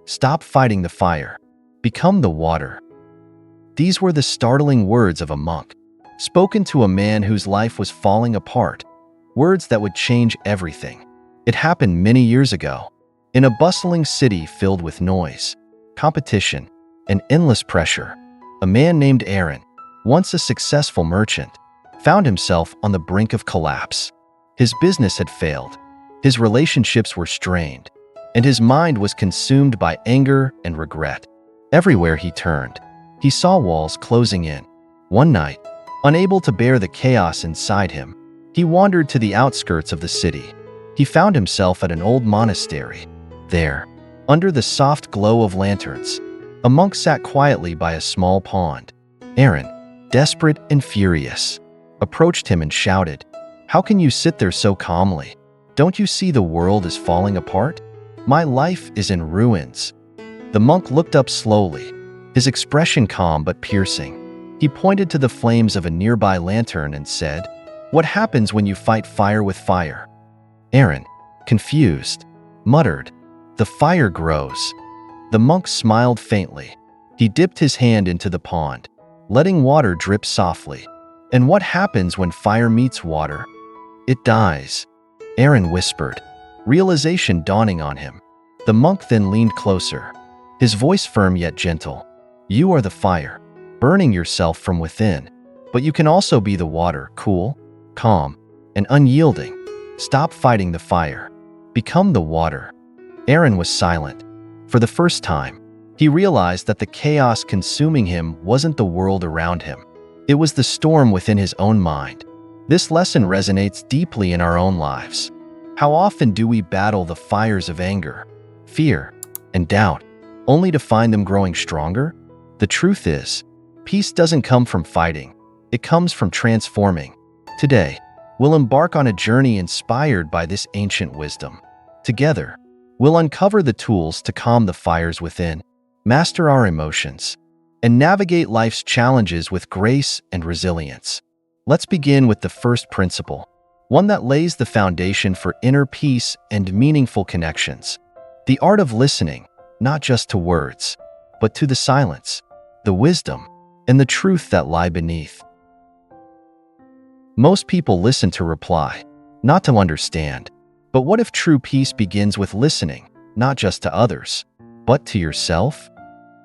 Stop fighting the fire. Become the water. These were the startling words of a monk, spoken to a man whose life was falling apart, words that would change everything. It happened many years ago, in a bustling city filled with noise, competition, and endless pressure. A man named Aaron, once a successful merchant, found himself on the brink of collapse. His business had failed, his relationships were strained, and his mind was consumed by anger and regret. Everywhere he turned, he saw walls closing in. One night, unable to bear the chaos inside him, he wandered to the outskirts of the city. He found himself at an old monastery. There, under the soft glow of lanterns, a monk sat quietly by a small pond. Aaron, desperate and furious, approached him and shouted, "How can you sit there so calmly? Don't you see the world is falling apart? My life is in ruins." The monk looked up slowly, his expression calm but piercing. He pointed to the flames of a nearby lantern and said, "What happens when you fight fire with fire?" Aaron, confused, muttered, "The fire grows." The monk smiled faintly. He dipped his hand into the pond, letting water drip softly. "And what happens when fire meets water?" "It dies," Aaron whispered, realization dawning on him. The monk then leaned closer, his voice firm yet gentle. "You are the fire, burning yourself from within, but you can also be the water, cool, calm, and unyielding. Stop fighting the fire. Become the water." Aaron was silent. For the first time, he realized that the chaos consuming him wasn't the world around him. It was the storm within his own mind. This lesson resonates deeply in our own lives. How often do we battle the fires of anger, fear, and doubt, only to find them growing stronger? The truth is, peace doesn't come from fighting. It comes from transforming. Today, we'll embark on a journey inspired by this ancient wisdom. Together, we'll uncover the tools to calm the fires within, master our emotions, and navigate life's challenges with grace and resilience. Let's begin with the first principle, one that lays the foundation for inner peace and meaningful connections. The art of listening, not just to words, but to the silence, the wisdom, and the truth that lie beneath. Most people listen to reply, not to understand. But what if true peace begins with listening, not just to others, but to yourself?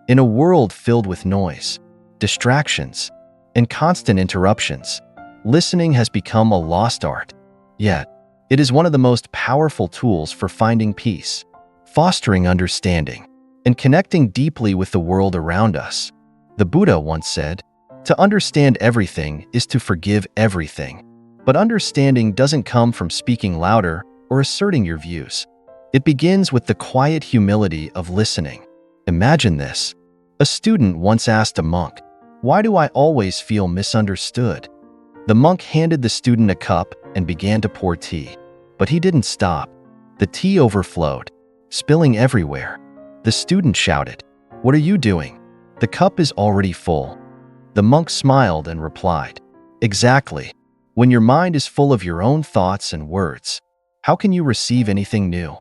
In a world filled with noise, distractions, and constant interruptions, listening has become a lost art. Yet, it is one of the most powerful tools for finding peace, fostering understanding, and connecting deeply with the world around us. The Buddha once said, "To understand everything is to forgive everything." But understanding doesn't come from speaking louder or asserting your views. It begins with the quiet humility of listening. Imagine this. A student once asked a monk, "Why do I always feel misunderstood?" The monk handed the student a cup and began to pour tea. But he didn't stop. The tea overflowed, spilling everywhere. The student shouted, "What are you doing? The cup is already full." The monk smiled and replied, "Exactly. When your mind is full of your own thoughts and words, how can you receive anything new?"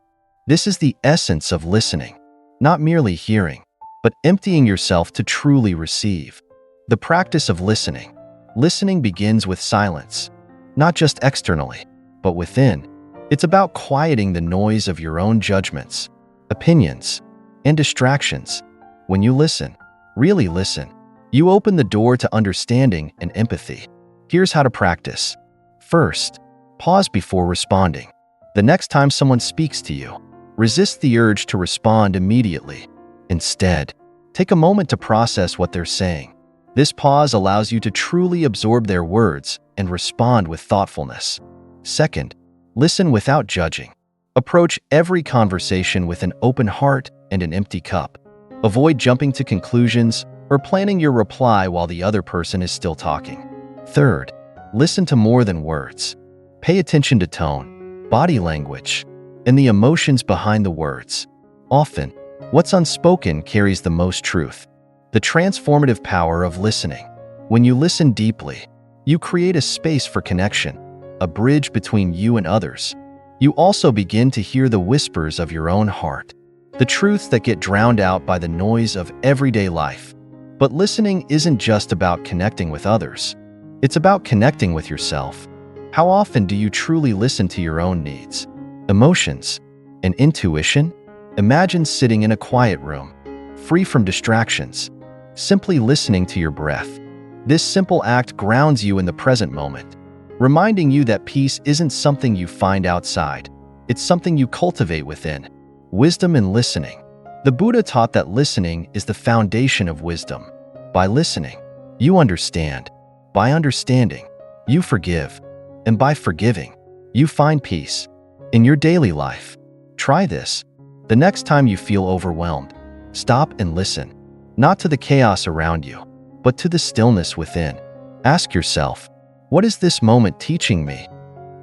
This is the essence of listening, not merely hearing, but emptying yourself to truly receive. The practice of listening. Listening begins with silence, not just externally, but within. It's about quieting the noise of your own judgments, opinions, and distractions. When you listen, really listen, you open the door to understanding and empathy. Here's how to practice. First, pause before responding. The next time someone speaks to you, resist the urge to respond immediately. Instead, take a moment to process what they're saying. This pause allows you to truly absorb their words and respond with thoughtfulness. Second, listen without judging. Approach every conversation with an open heart and an empty cup. Avoid jumping to conclusions or planning your reply while the other person is still talking. Third, listen to more than words. Pay attention to tone, body language, and the emotions behind the words. Often, what's unspoken carries the most truth. The transformative power of listening. When you listen deeply, you create a space for connection, a bridge between you and others. You also begin to hear the whispers of your own heart, the truths that get drowned out by the noise of everyday life. But listening isn't just about connecting with others. It's about connecting with yourself. How often do you truly listen to your own needs, emotions, and intuition? Imagine sitting in a quiet room, free from distractions, simply listening to your breath. This simple act grounds you in the present moment, reminding you that peace isn't something you find outside. It's something you cultivate within. Wisdom in listening. The Buddha taught that listening is the foundation of wisdom. By listening, you understand. By understanding, you forgive. And by forgiving, you find peace. In your daily life, try this. The next time you feel overwhelmed, stop and listen. Not to the chaos around you, but to the stillness within. Ask yourself, what is this moment teaching me?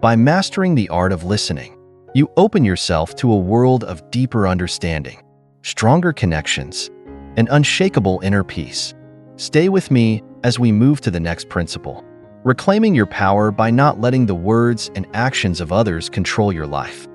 By mastering the art of listening, you open yourself to a world of deeper understanding, stronger connections, and unshakable inner peace. Stay with me as we move to the next principle, reclaiming your power by not letting the words and actions of others control your life.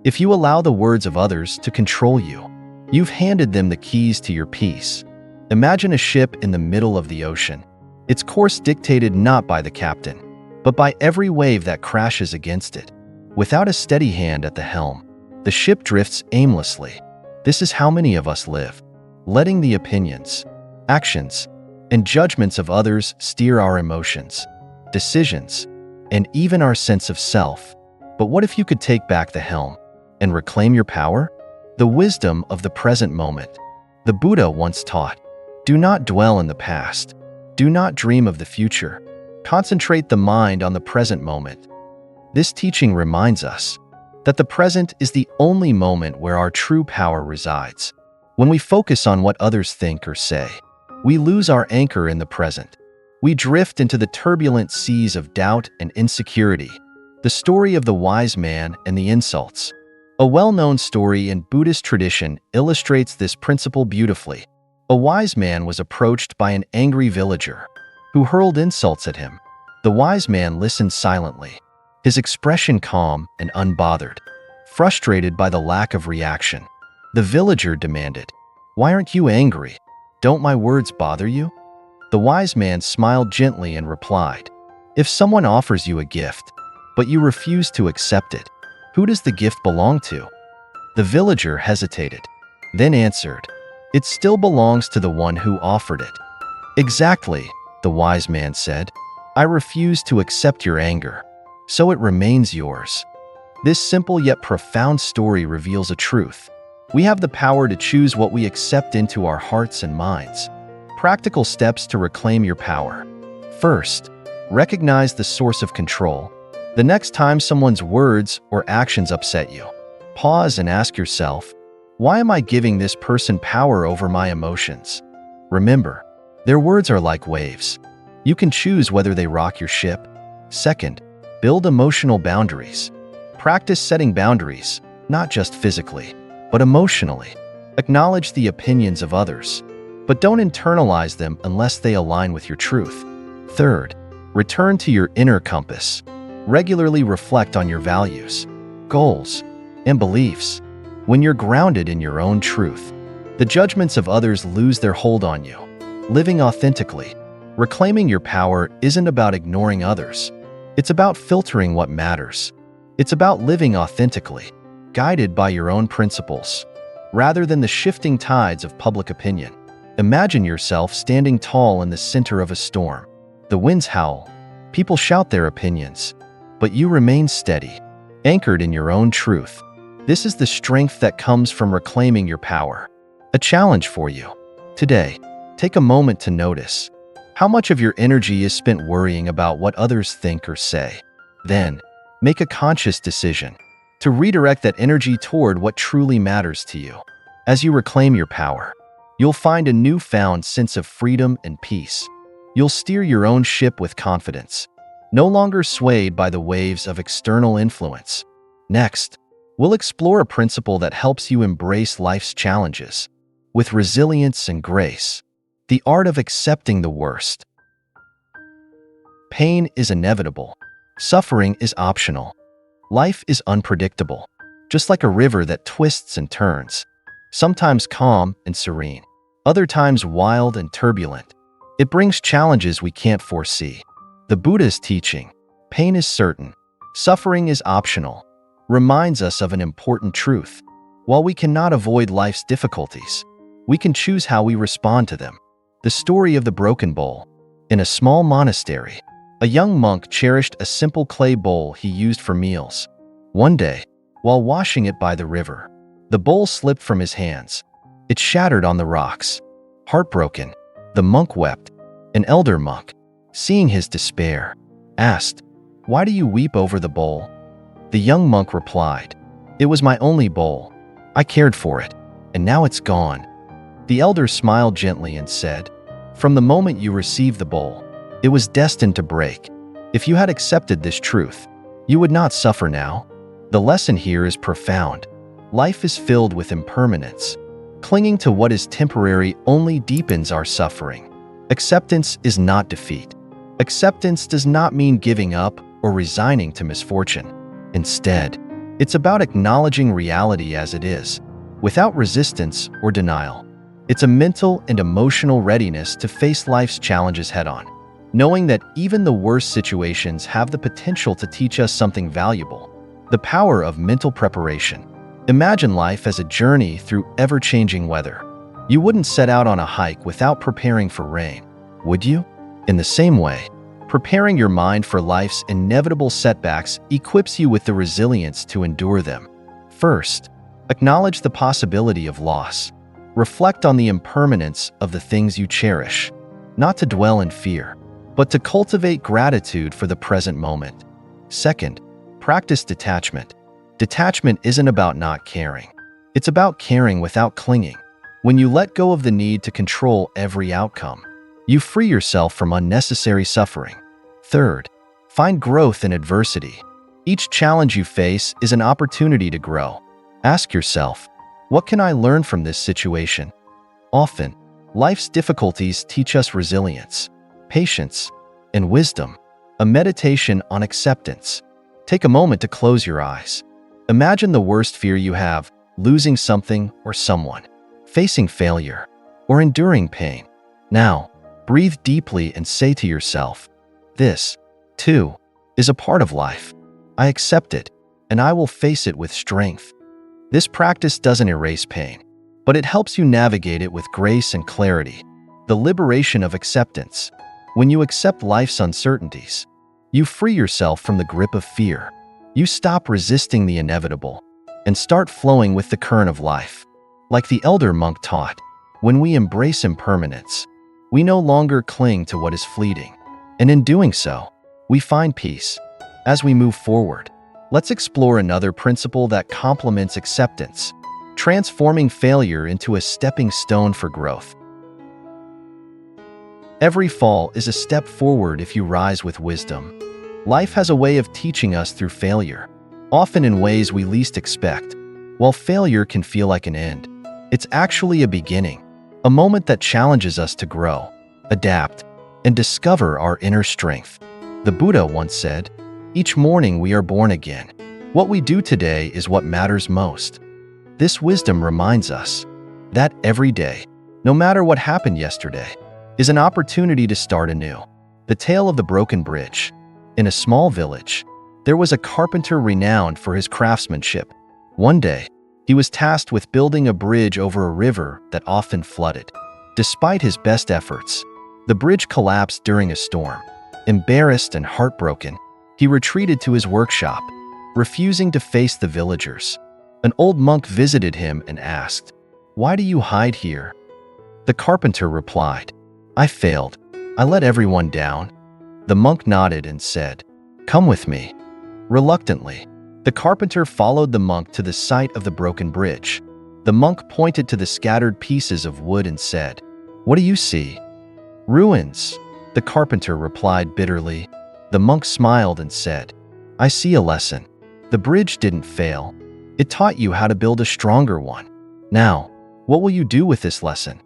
If you allow the words of others to control you, you've handed them the keys to your peace. Imagine a ship in the middle of the ocean, its course dictated not by the captain, but by every wave that crashes against it. Without a steady hand at the helm, the ship drifts aimlessly. This is how many of us live, letting the opinions, actions, and judgments of others steer our emotions, decisions, and even our sense of self. But what if you could take back the helm and reclaim your power? The wisdom of the present moment. The Buddha once taught, do not dwell in the past. Do not dream of the future. Concentrate the mind on the present moment. This teaching reminds us that the present is the only moment where our true power resides. When we focus on what others think or say, we lose our anchor in the present. We drift into the turbulent seas of doubt and insecurity. The story of the wise man and the insults. A well-known story in Buddhist tradition illustrates this principle beautifully. A wise man was approached by an angry villager who hurled insults at him. The wise man listened silently, his expression calm and unbothered. Frustrated by the lack of reaction, the villager demanded, "Why aren't you angry? Don't my words bother you?" The wise man smiled gently and replied, "If someone offers you a gift, but you refuse to accept it, who does the gift belong to?" The villager hesitated, then answered, "It still belongs to the one who offered it." "Exactly," the wise man said. "I refuse to accept your anger, so it remains yours." This simple yet profound story reveals a truth. We have the power to choose what we accept into our hearts and minds. Practical steps to reclaim your power. First, recognize the source of control. The next time someone's words or actions upset you, pause and ask yourself, why am I giving this person power over my emotions? Remember, their words are like waves. You can choose whether they rock your ship. Second, build emotional boundaries. Practice setting boundaries, not just physically, but emotionally. Acknowledge the opinions of others, but don't internalize them unless they align with your truth. Third, return to your inner compass. Regularly reflect on your values, goals, and beliefs. When you're grounded in your own truth, the judgments of others lose their hold on you. Living authentically, reclaiming your power isn't about ignoring others. It's about filtering what matters. It's about living authentically, guided by your own principles, rather than the shifting tides of public opinion. Imagine yourself standing tall in the center of a storm. The winds howl, people shout their opinions, but you remain steady, anchored in your own truth. This is the strength that comes from reclaiming your power. A challenge for you. Today, take a moment to notice how much of your energy is spent worrying about what others think or say. Then, make a conscious decision to redirect that energy toward what truly matters to you. As you reclaim your power, you'll find a newfound sense of freedom and peace. You'll steer your own ship with confidence, no longer swayed by the waves of external influence. Next, we'll explore a principle that helps you embrace life's challenges with resilience and grace. The art of accepting the worst. Pain is inevitable. Suffering is optional. Life is unpredictable. just like a river that twists and turns, sometimes calm and serene, other times wild and turbulent. It brings challenges we can't foresee. The Buddha's teaching, pain is certain, suffering is optional, reminds us of an important truth. While we cannot avoid life's difficulties, we can choose how we respond to them. The story of the broken bowl. In a small monastery, a young monk cherished a simple clay bowl he used for meals. One day, while washing it by the river, the bowl slipped from his hands. It shattered on the rocks. Heartbroken, the monk wept. An elder monk, seeing his despair, asked, "Why do you weep over the bowl?" The young monk replied, "It was my only bowl. I cared for it, and now it's gone." The elder smiled gently and said, "From the moment you received the bowl, it was destined to break. If you had accepted this truth, you would not suffer now." The lesson here is profound. Life is filled with impermanence. Clinging to what is temporary only deepens our suffering. Acceptance is not defeat. Acceptance does not mean giving up or resigning to misfortune. Instead, it's about acknowledging reality as it is, without resistance or denial. It's a mental and emotional readiness to face life's challenges head-on, knowing that even the worst situations have the potential to teach us something valuable. The power of mental preparation. Imagine life as a journey through ever-changing weather. You wouldn't set out on a hike without preparing for rain, would you? In the same way, preparing your mind for life's inevitable setbacks equips you with the resilience to endure them. First, acknowledge the possibility of loss. Reflect on the impermanence of the things you cherish, not to dwell in fear, but to cultivate gratitude for the present moment. Second, practice detachment. Detachment isn't about not caring. It's about caring without clinging. When you let go of the need to control every outcome, you free yourself from unnecessary suffering. Third, find growth in adversity. Each challenge you face is an opportunity to grow. Ask yourself, what can I learn from this situation? Often, life's difficulties teach us resilience, patience, and wisdom. A meditation on acceptance. Take a moment to close your eyes. Imagine the worst fear you have, losing something or someone, facing failure, or enduring pain. Now, breathe deeply and say to yourself, "This, too, is a part of life. I accept it, and I will face it with strength." This practice doesn't erase pain, but it helps you navigate it with grace and clarity. The liberation of acceptance. When you accept life's uncertainties, you free yourself from the grip of fear. You stop resisting the inevitable and start flowing with the current of life. Like the elder monk taught, when we embrace impermanence, we no longer cling to what is fleeting. And in doing so, we find peace. As we move forward, let's explore another principle that complements acceptance, transforming failure into a stepping stone for growth. Every fall is a step forward if you rise with wisdom. Life has a way of teaching us through failure, often in ways we least expect. While failure can feel like an end, it's actually a beginning, a moment that challenges us to grow, adapt, and discover our inner strength. The Buddha once said, "Each morning we are born again. What we do today is what matters most." This wisdom reminds us that every day, no matter what happened yesterday, is an opportunity to start anew. The tale of the broken bridge. In a small village, there was a carpenter renowned for his craftsmanship. One day, he was tasked with building a bridge over a river that often flooded. Despite his best efforts, the bridge collapsed during a storm. Embarrassed and heartbroken, he retreated to his workshop, refusing to face the villagers. An old monk visited him and asked, "Why do you hide here?" The carpenter replied, "I failed. I let everyone down." The monk nodded and said, "Come with me." Reluctantly, the carpenter followed the monk to the site of the broken bridge. The monk pointed to the scattered pieces of wood and said, "What do you see?" "Ruins," the carpenter replied bitterly. The monk smiled and said, "I see a lesson. The bridge didn't fail. It taught you how to build a stronger one. Now, what will you do with this lesson?"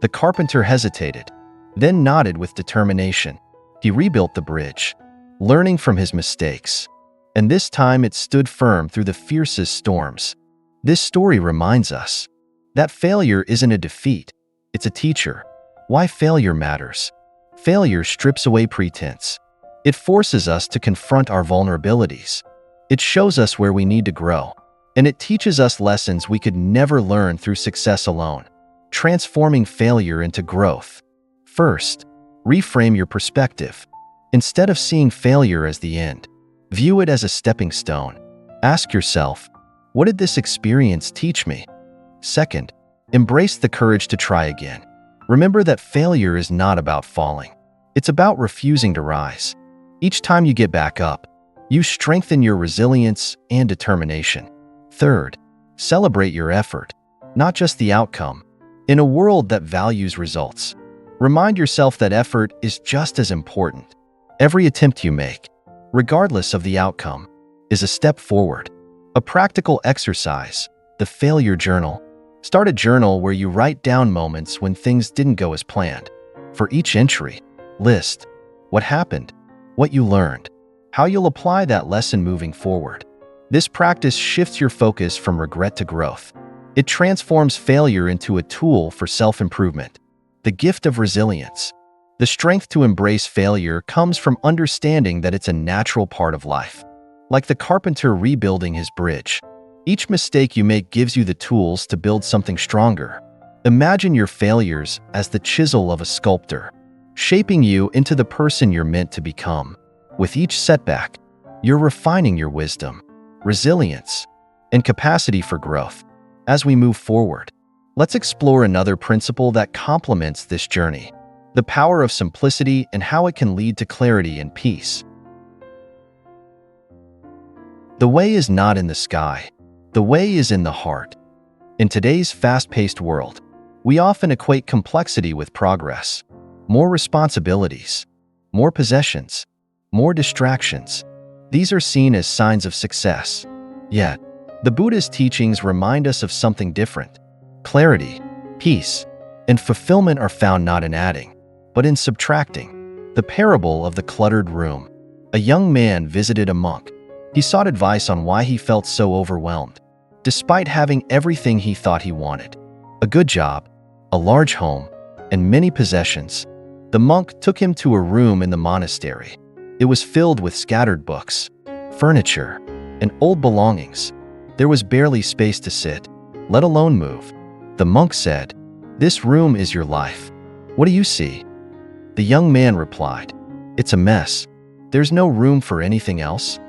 The carpenter hesitated, then nodded with determination. He rebuilt the bridge, learning from his mistakes. and this time it stood firm through the fiercest storms. This story reminds us that failure isn't a defeat, it's a teacher. Why failure matters. Failure strips away pretense. It forces us to confront our vulnerabilities. It shows us where we need to grow, and it teaches us lessons we could never learn through success alone. Transforming failure into growth. First, reframe your perspective. Instead of seeing failure as the end, view it as a stepping stone. Ask yourself, what did this experience teach me? Second, embrace the courage to try again. Remember that failure is not about falling. It's about refusing to rise. Each time you get back up, you strengthen your resilience and determination. Third, celebrate your effort, not just the outcome. In a world that values results, remind yourself that effort is just as important. Every attempt you make, regardless of the outcome, is a step forward. A practical exercise, the failure journal. Start a journal where you write down moments when things didn't go as planned. For each entry, list what happened, what you learned, how you'll apply that lesson moving forward. This practice shifts your focus from regret to growth. It transforms failure into a tool for self-improvement. The gift of resilience. The strength to embrace failure comes from understanding that it's a natural part of life. Like the carpenter rebuilding his bridge, each mistake you make gives you the tools to build something stronger. Imagine your failures as the chisel of a sculptor, shaping you into the person you're meant to become. With each setback, you're refining your wisdom, resilience, and capacity for growth. As we move forward, let's explore another principle that complements this journey: the power of simplicity and how it can lead to clarity and peace. The way is not in the sky. The way is in the heart. In today's fast-paced world, we often equate complexity with progress. More responsibilities, more possessions, more distractions. These are seen as signs of success. Yet, the Buddhist teachings remind us of something different. Clarity, peace, and fulfillment are found not in adding, but in subtracting. The parable of the cluttered room. A young man visited a monk. He sought advice on why he felt so overwhelmed, despite having everything he thought he wanted: a good job, a large home, and many possessions. The monk took him to a room in the monastery. It was filled with scattered books, furniture, and old belongings. There was barely space to sit, let alone move. The monk said, "This room is your life. What do you see?" The young man replied, "It's a mess. There's no room for anything else."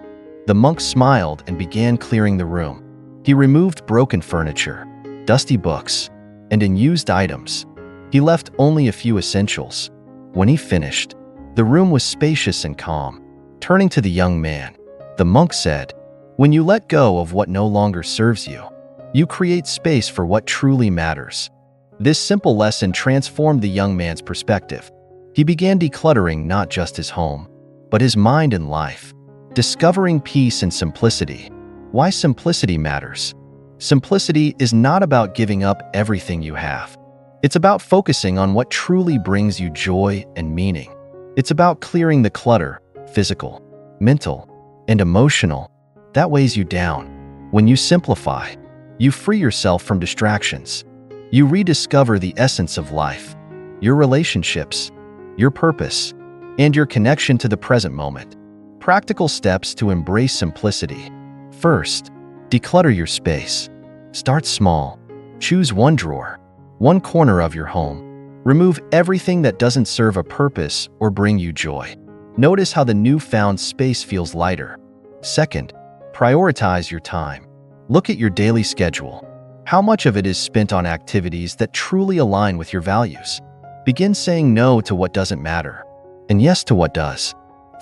The monk smiled and began clearing the room. He removed broken furniture, dusty books, and unused items. He left only a few essentials. When he finished, the room was spacious and calm. Turning to the young man, the monk said, "When you let go of what no longer serves you, you create space for what truly matters." This simple lesson transformed the young man's perspective. He began decluttering not just his home, but his mind and life, discovering peace and simplicity. Why simplicity matters. Simplicity is not about giving up everything you have. It's about focusing on what truly brings you joy and meaning. It's about clearing the clutter, physical, mental, and emotional, that weighs you down. When you simplify, you free yourself from distractions. You rediscover the essence of life, your relationships, your purpose, and your connection to the present moment. Practical steps to embrace simplicity. First, declutter your space. Start small. Choose one drawer, one corner of your home. Remove everything that doesn't serve a purpose or bring you joy. Notice how the newfound space feels lighter. Second, prioritize your time. Look at your daily schedule. How much of it is spent on activities that truly align with your values? Begin saying no to what doesn't matter, and yes to what does.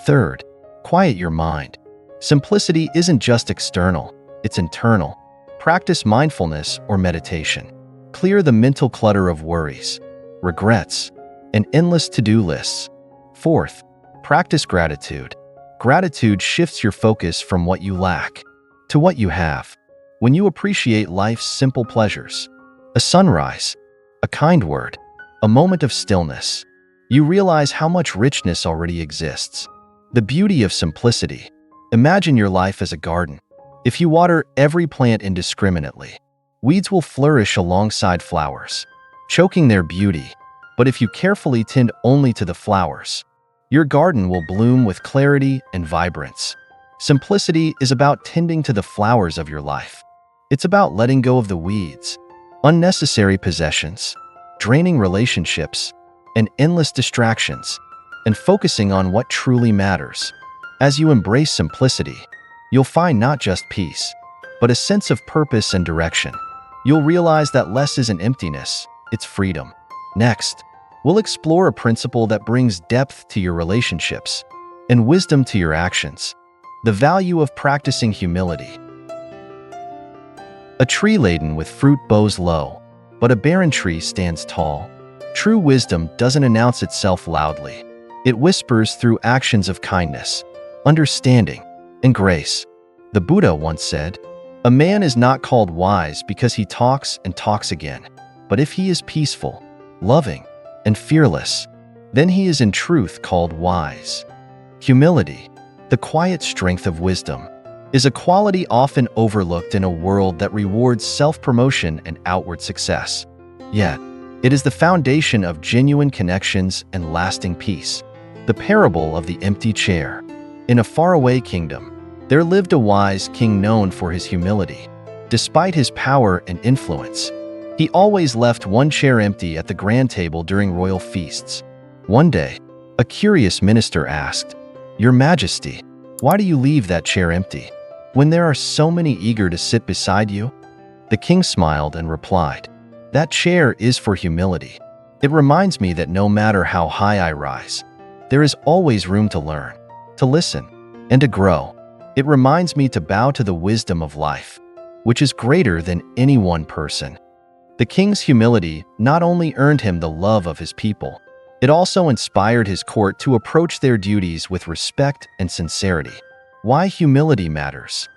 Third, quiet your mind. Simplicity isn't just external, it's internal. Practice mindfulness or meditation. Clear the mental clutter of worries, regrets, and endless to-do lists. Fourth, practice gratitude. Gratitude shifts your focus from what you lack to what you have. When you appreciate life's simple pleasures, a sunrise, a kind word, a moment of stillness, you realize how much richness already exists. The beauty of simplicity. Imagine your life as a garden. If you water every plant indiscriminately, weeds will flourish alongside flowers, choking their beauty. But if you carefully tend only to the flowers, your garden will bloom with clarity and vibrance. Simplicity is about tending to the flowers of your life. It's about letting go of the weeds, unnecessary possessions, draining relationships, and endless distractions, and focusing on what truly matters. As you embrace simplicity, you'll find not just peace, but a sense of purpose and direction. You'll realize that less isn't emptiness, it's freedom. Next, we'll explore a principle that brings depth to your relationships and wisdom to your actions: the value of practicing humility. A tree laden with fruit bows low, but a barren tree stands tall. True wisdom doesn't announce itself loudly. It whispers through actions of kindness, understanding, and grace. The Buddha once said, "A man is not called wise because he talks and talks again, but if he is peaceful, loving, and fearless, then he is in truth called wise." Humility, the quiet strength of wisdom, is a quality often overlooked in a world that rewards self-promotion and outward success. Yet, it is the foundation of genuine connections and lasting peace. The parable of the empty chair. In a faraway kingdom, there lived a wise king known for his humility. Despite his power and influence, he always left one chair empty at the grand table during royal feasts. One day, a curious minister asked, "Your Majesty, why do you leave that chair empty when there are so many eager to sit beside you?" The king smiled and replied, "That chair is for humility. It reminds me that no matter how high I rise, there is always room to learn, to listen, and to grow. It reminds me to bow to the wisdom of life, which is greater than any one person." The king's humility not only earned him the love of his people, it also inspired his court to approach their duties with respect and sincerity. Why humility matters.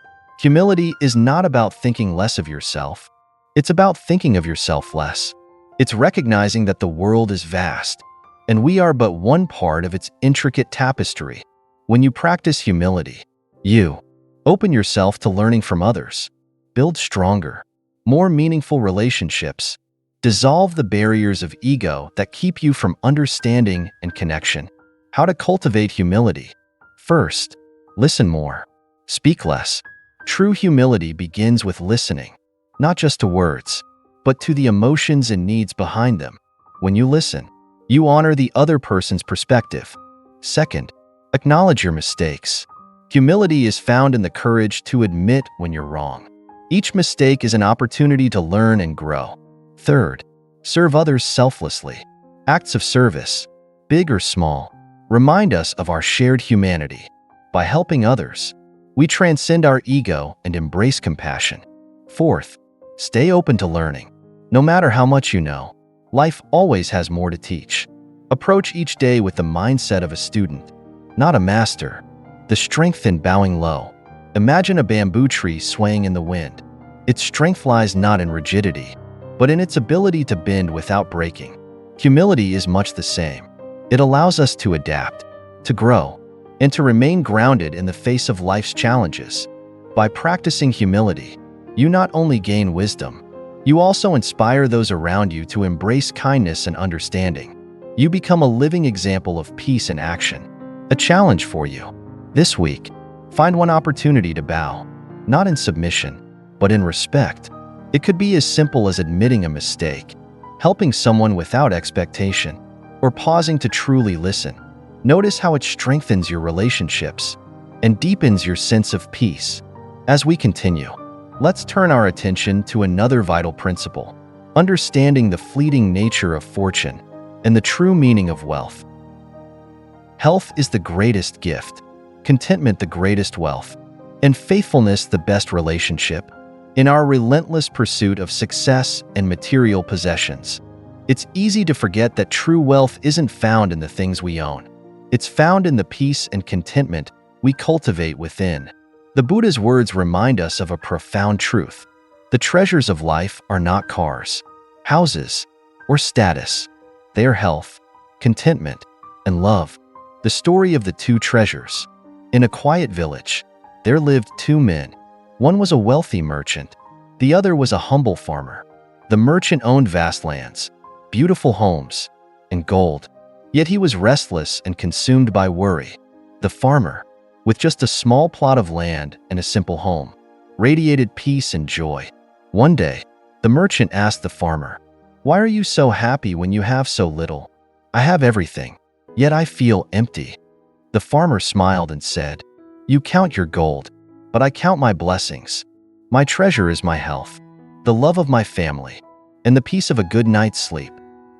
Humility is not about thinking less of yourself. It's about thinking of yourself less. It's recognizing that the world is vast, and we are but one part of its intricate tapestry. When you practice humility, you open yourself to learning from others, build stronger, more meaningful relationships, dissolve the barriers of ego that keep you from understanding and connection. How to cultivate humility. First, listen more, speak less. True humility begins with listening, not just to words, but to the emotions and needs behind them. When you listen, you honor the other person's perspective. Second, acknowledge your mistakes. Humility is found in the courage to admit when you're wrong. Each mistake is an opportunity to learn and grow. Third, serve others selflessly. Acts of service, big or small, remind us of our shared humanity. By helping others, we transcend our ego and embrace compassion. Fourth, stay open to learning. No matter how much you know, life always has more to teach. Approach each day with the mindset of a student, not a master. The strength in bowing low. Imagine a bamboo tree swaying in the wind. Its strength lies not in rigidity, but in its ability to bend without breaking. Humility is much the same. It allows us to adapt, to grow, and to remain grounded in the face of life's challenges. By practicing humility, you not only gain wisdom, you also inspire those around you to embrace kindness and understanding. You become a living example of peace in action. A challenge for you. This week, find one opportunity to bow, not in submission, but in respect. It could be as simple as admitting a mistake, helping someone without expectation, or pausing to truly listen. Notice how it strengthens your relationships and deepens your sense of peace. As we continue, let's turn our attention to another vital principle: understanding the fleeting nature of fortune and the true meaning of wealth. Health is the greatest gift, contentment the greatest wealth, and faithfulness the best relationship. In our relentless pursuit of success and material possessions, it's easy to forget that true wealth isn't found in the things we own. It's found in the peace and contentment we cultivate within. The Buddha's words remind us of a profound truth. The treasures of life are not cars, houses, or status. They are health, contentment, and love. The story of the two treasures. In a quiet village, there lived two men. One was a wealthy merchant. The other was a humble farmer. The merchant owned vast lands, beautiful homes, and gold. Yet he was restless and consumed by worry. The farmer, with just a small plot of land and a simple home, radiated peace and joy. One day, the merchant asked the farmer, "Why are you so happy when you have so little? I have everything, yet I feel empty." The farmer smiled and said, "You count your gold, but I count my blessings. My treasure is my health, the love of my family, and the peace of a good night's sleep.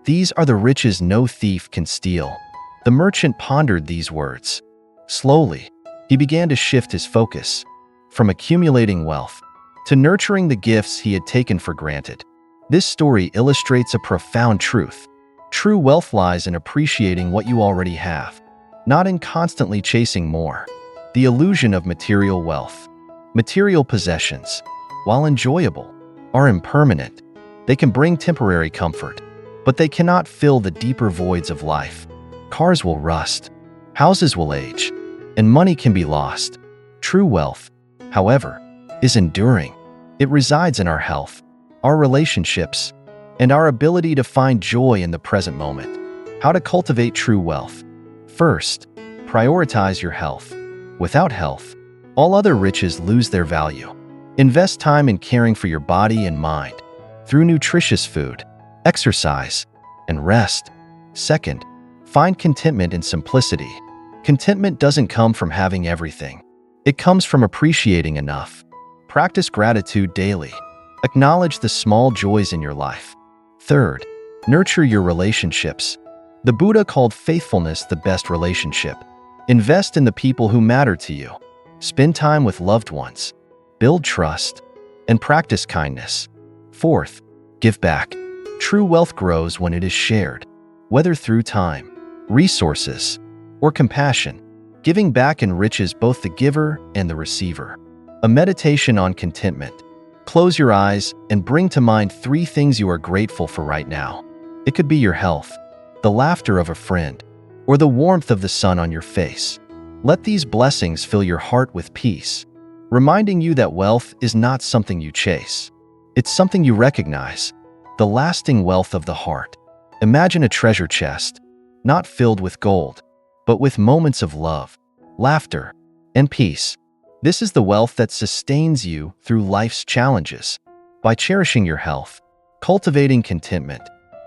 These are the riches no thief can steal." The merchant pondered these words. Slowly, he began to shift his focus from accumulating wealth to nurturing the gifts he had taken for granted. This story illustrates a profound truth. True wealth lies in appreciating what you already have, not in constantly chasing more. The illusion of material wealth. Material possessions, while enjoyable, are impermanent. They can bring temporary comfort, but they cannot fill the deeper voids of life. Cars will rust, houses will age, and money can be lost. True wealth, however, is enduring. It resides in our health, our relationships, and our ability to find joy in the present moment. How to cultivate true wealth. First, prioritize your health. Without health, all other riches lose their value. Invest time in caring for your body and mind through nutritious food, exercise, and rest. Second, find contentment in simplicity. Contentment doesn't come from having everything. It comes from appreciating enough. Practice gratitude daily. Acknowledge the small joys in your life. Third, nurture your relationships. The Buddha called faithfulness the best relationship. Invest in the people who matter to you. Spend time with loved ones. Build trust, and practice kindness. Fourth, give back. True wealth grows when it is shared, whether through time, resources, or compassion. Giving back enriches both the giver and the receiver. A meditation on contentment. Close your eyes and bring to mind 3 things you are grateful for right now. It could be your health, the laughter of a friend, or the warmth of the sun on your face. Let these blessings fill your heart with peace, reminding you that wealth is not something you chase. It's something you recognize, the lasting wealth of the heart. Imagine a treasure chest, not filled with gold, but with moments of love, laughter, and peace. This is the wealth that sustains you through life's challenges. By cherishing your health, cultivating contentment,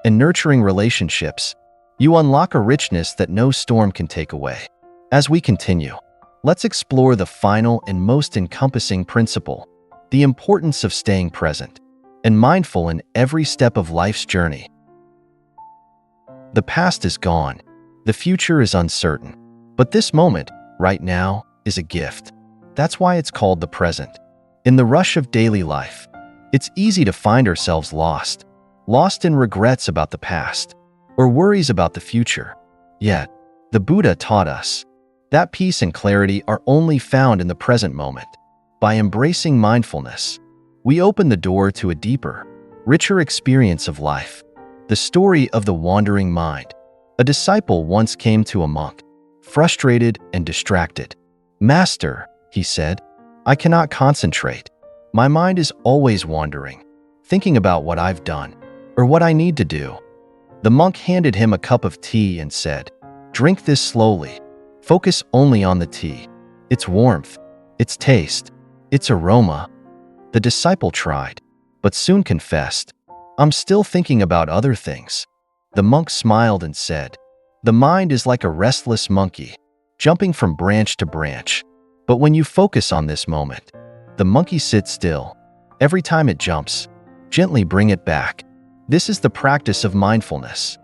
and nurturing relationships, you unlock a richness that no storm can take away. As we continue, let's explore the final and most encompassing principle, the importance of staying present and mindful in every step of life's journey. The past is gone, the future is uncertain, but this moment, right now, is a gift. That's why it's called the present. In the rush of daily life, it's easy to find ourselves lost in regrets about the past, or worries about the future. Yet, the Buddha taught us that peace and clarity are only found in the present moment. By embracing mindfulness, we open the door to a deeper, richer experience of life. The story of the wandering mind. A disciple once came to a monk, frustrated and distracted. "Master," he said, "I cannot concentrate. My mind is always wandering, thinking about what I've done or what I need to do." The monk handed him a cup of tea and said, "Drink this slowly. Focus only on the tea, its warmth, its taste, its aroma." The disciple tried, but soon confessed, "I'm still thinking about other things." The monk smiled and said, "The mind is like a restless monkey, jumping from branch to branch. But when you focus on this moment, the monkey sits still. Every time it jumps, gently bring it back." This is the practice of mindfulness.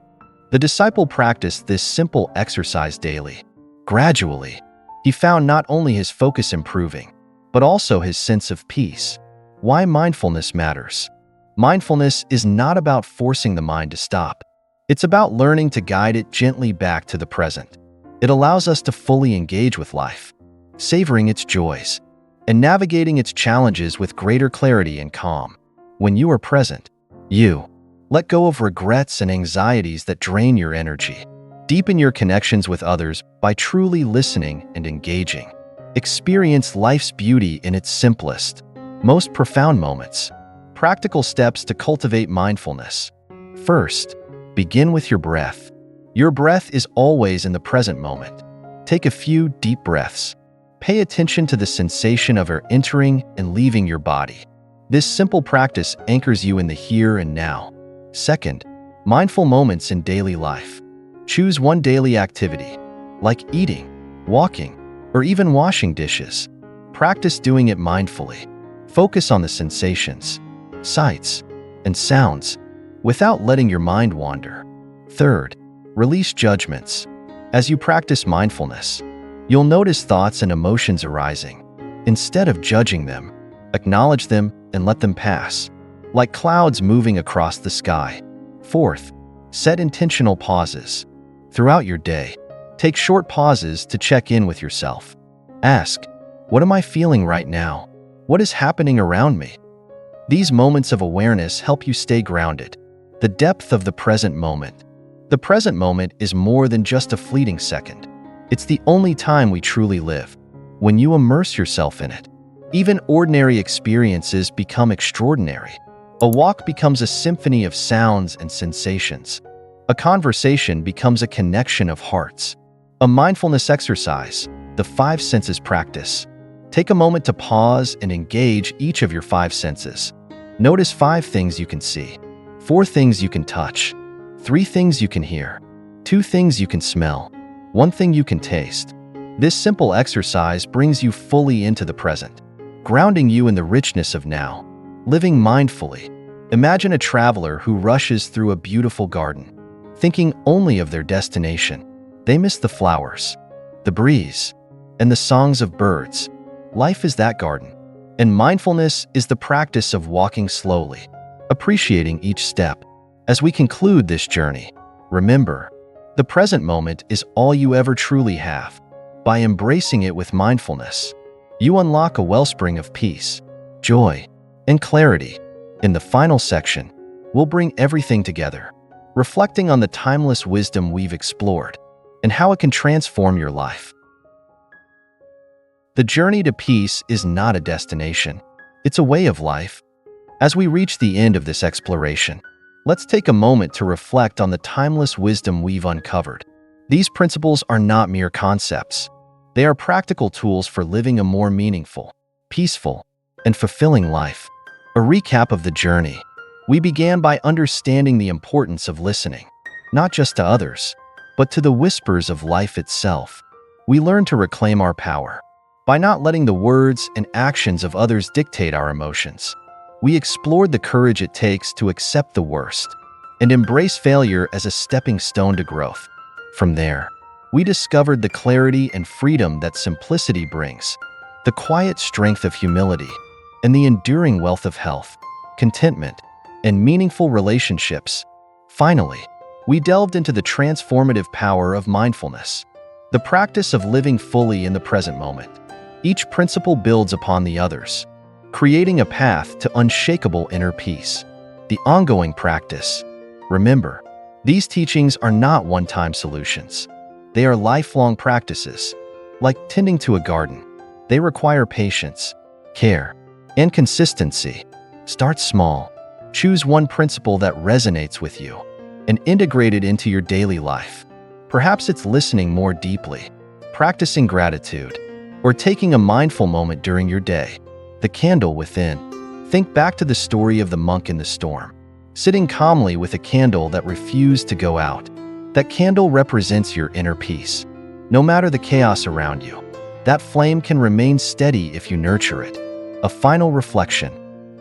The disciple practiced this simple exercise daily. Gradually, he found not only his focus improving, but also his sense of peace. Why mindfulness matters. Mindfulness is not about forcing the mind to stop. It's about learning to guide it gently back to the present. It allows us to fully engage with life, savoring its joys, and navigating its challenges with greater clarity and calm. When you are present, you let go of regrets and anxieties that drain your energy. Deepen your connections with others by truly listening and engaging. Experience life's beauty in its simplest, most profound moments. Practical steps to cultivate mindfulness. First, begin with your breath. Your breath is always in the present moment. Take a few deep breaths. Pay attention to the sensation of air entering and leaving your body. This simple practice anchors you in the here and now. Second, mindful moments in daily life. Choose one daily activity, like eating, walking, or even washing dishes. Practice doing it mindfully. Focus on the sensations, sights, and sounds without letting your mind wander. Third, release judgments. As you practice mindfulness, you'll notice thoughts and emotions arising. Instead of judging them, acknowledge them and let them pass, like clouds moving across the sky. Fourth, set intentional pauses. Throughout your day, take short pauses to check in with yourself. Ask, what am I feeling right now? What is happening around me? These moments of awareness help you stay grounded. The depth of the present moment. The present moment is more than just a fleeting second. It's the only time we truly live. When you immerse yourself in it, even ordinary experiences become extraordinary. A walk becomes a symphony of sounds and sensations. A conversation becomes a connection of hearts. A mindfulness exercise, the five senses practice. Take a moment to pause and engage each of your five senses. Notice 5 things you can see, 4 things you can touch, 3 things you can hear, 2 things you can smell, 1 thing you can taste. This simple exercise brings you fully into the present, grounding you in the richness of now. Living mindfully. Imagine a traveler who rushes through a beautiful garden, thinking only of their destination. They miss the flowers, the breeze, and the songs of birds. Life is that garden, and mindfulness is the practice of walking slowly, appreciating each step. As we conclude this journey, remember, the present moment is all you ever truly have. By embracing it with mindfulness, you unlock a wellspring of peace, joy, and clarity. In the final section, we'll bring everything together, reflecting on the timeless wisdom we've explored and how it can transform your life. The journey to peace is not a destination. It's a way of life. As we reach the end of this exploration, let's take a moment to reflect on the timeless wisdom we've uncovered. These principles are not mere concepts. They are practical tools for living a more meaningful, peaceful, and fulfilling life. A recap of the journey. We began by understanding the importance of listening, not just to others, but to the whispers of life itself. We learned to reclaim our power by not letting the words and actions of others dictate our emotions. We explored the courage it takes to accept the worst and embrace failure as a stepping stone to growth. From there, we discovered the clarity and freedom that simplicity brings, the quiet strength of humility, and the enduring wealth of health, contentment, and meaningful relationships. Finally, we delved into the transformative power of mindfulness, the practice of living fully in the present moment. Each principle builds upon the others, creating a path to unshakable inner peace. The ongoing practice. Remember, these teachings are not one-time solutions. They are lifelong practices. Like tending to a garden, they require patience, care, and consistency. Start small. Choose one principle that resonates with you and integrate it into your daily life. Perhaps it's listening more deeply, practicing gratitude, or taking a mindful moment during your day. The candle within. Think back to the story of the monk in the storm, sitting calmly with a candle that refused to go out. That candle represents your inner peace. No matter the chaos around you, that flame can remain steady if you nurture it. A final reflection.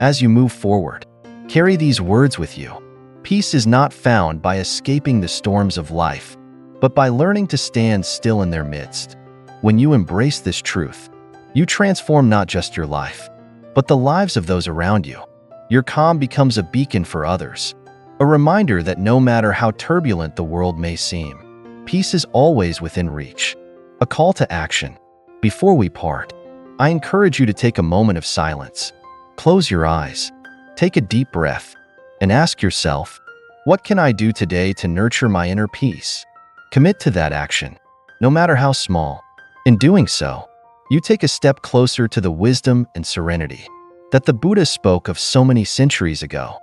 As you move forward, carry these words with you. Peace is not found by escaping the storms of life, but by learning to stand still in their midst. When you embrace this truth, you transform not just your life, but the lives of those around you. Your calm becomes a beacon for others, a reminder that no matter how turbulent the world may seem, peace is always within reach. A call to action. Before we part, I encourage you to take a moment of silence. Close your eyes, take a deep breath, and ask yourself, what can I do today to nurture my inner peace? Commit to that action, no matter how small. In doing so, you take a step closer to the wisdom and serenity that the Buddha spoke of so many centuries ago.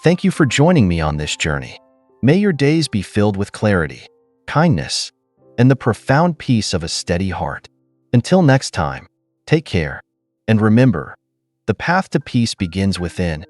Thank you for joining me on this journey. May your days be filled with clarity, kindness, and the profound peace of a steady heart. Until next time, take care, and remember, the path to peace begins within.